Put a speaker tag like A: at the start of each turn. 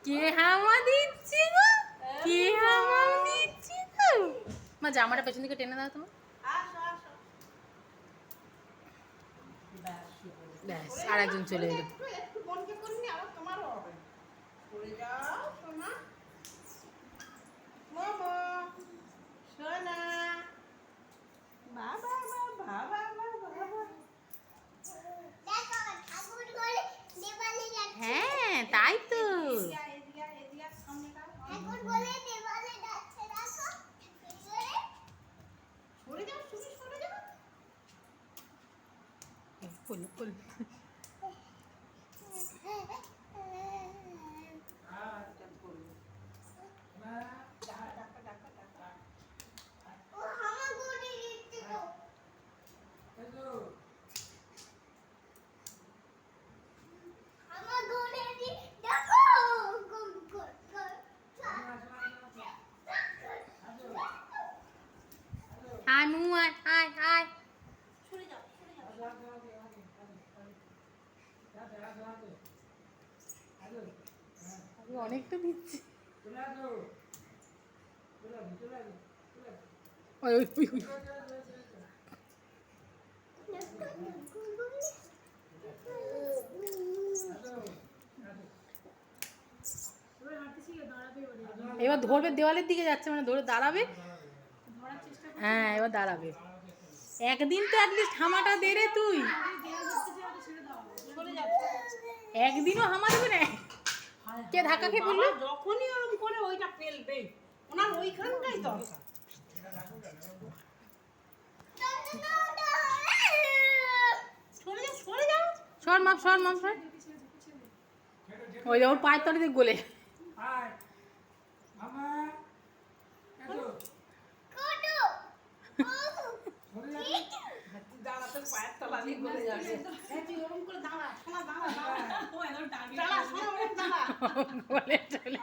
A: কে হামা দিচ্ছি গো, কে হামা দিচ্ছি গো। মা জামাটা পেছন দিকে টেনে দাও তোমার। ব্যাস আর একজন চলে এলো। হ্যাঁ তাই তো। আয় মু আয় আয় আয়। অনেকটা দিচ্ছি। ওই ওই ওই ওই। এবার ধরবে, দেওয়ালের দিকে যাচ্ছে মানে ধরে দাঁড়াবে। হ্যাঁ এবার দাঁড়াবে। একদিন তো অ্যাটলিস্ট হামাটা দে রে তুই। একদিনও হামা দেবে না। কে ধাক্কা খেয়ে পড়লো?
B: যখনই ওরকম করে ওইটা ফেলবে ওনার ওইখানটাই দরকার।
A: সর মাপ সর মাপ সর। ওই ওর পায়ের তলে দিয়ে গোলে।
B: পায়ের তলা দিয়ে গলে যাবে। তুই ওরকম করে দাঁড়া, দাঁড়া দাঁড়া দাঁড়া।
A: গোলে চলে